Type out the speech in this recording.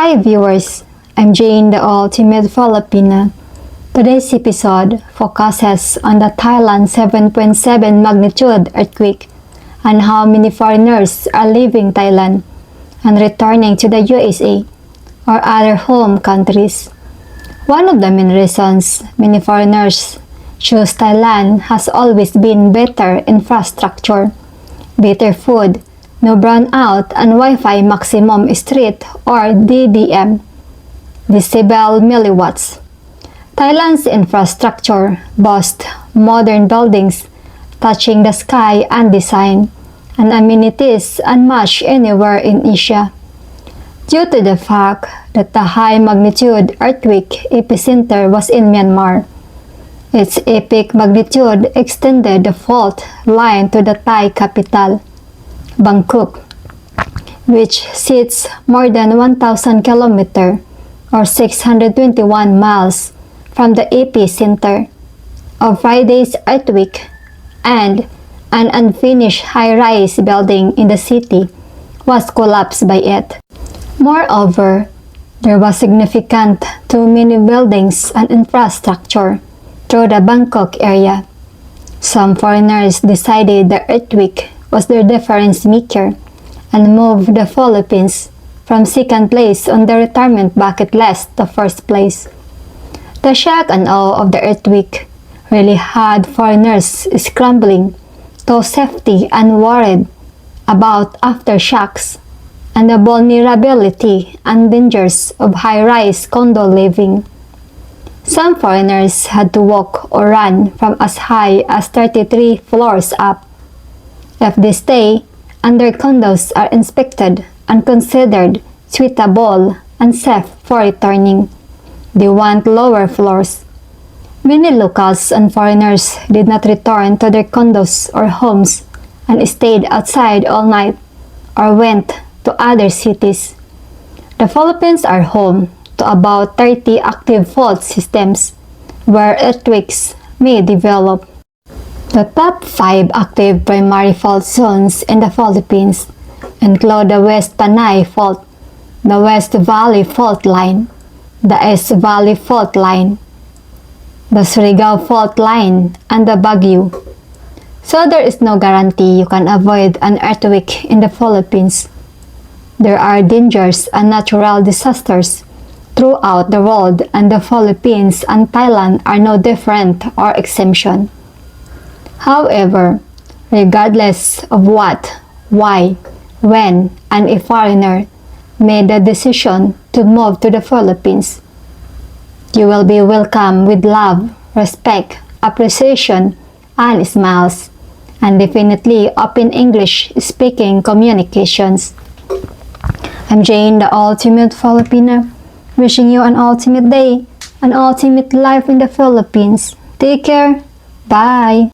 Hi viewers, I'm Jane, the Ultimate Filipina. Today's episode focuses on the Thailand 7.7 magnitude earthquake and how many foreigners are leaving Thailand and returning to the USA or other home countries. One of the main reasons many foreigners choose Thailand has always been better infrastructure, better food, no brownout and Wi-Fi maximum street or DDM, decibel milliwatts. Thailand's infrastructure boasts modern buildings touching the sky and design, and amenities unmatched anywhere in Asia. Due to the fact that the high magnitude earthquake epicenter was in Myanmar, its epic magnitude extended the fault line to the Thai capital, Bangkok, which sits more than 1,000 km or 621 miles from the epicenter of Friday's earthquake, and an unfinished high-rise building in the city was collapsed by it. Moreover, there was significant too many buildings and infrastructure through the Bangkok area. Some foreigners decided the earthquake was their difference maker and moved the Philippines from second place on the retirement bucket list to first place. The shock and awe of the earthquake really had foreigners scrambling to safety and worried about aftershocks and the vulnerability and dangers of high-rise condo living. Some foreigners had to walk or run from as high as 33 floors up. If they stay, and their condos are inspected and considered suitable and safe for returning, they want lower floors. Many locals and foreigners did not return to their condos or homes and stayed outside all night or went to other cities. The Philippines are home to about 30 active fault systems where earthquakes may develop. The top 5 active primary fault zones in the Philippines include the West Panay Fault, the West Valley Fault Line, the East Valley Fault Line, the Surigao Fault Line, and the Baguio. So there is no guarantee you can avoid an earthquake in the Philippines. There are dangers and natural disasters throughout the world, and the Philippines and Thailand are no different or exemption. However, regardless of what, why, when, and if foreigner made the decision to move to the Philippines, you will be welcomed with love, respect, appreciation, and smiles, and definitely open English-speaking communications. I'm Jane, the Ultimate Filipina, wishing you an ultimate day, an ultimate life in the Philippines. Take care. Bye.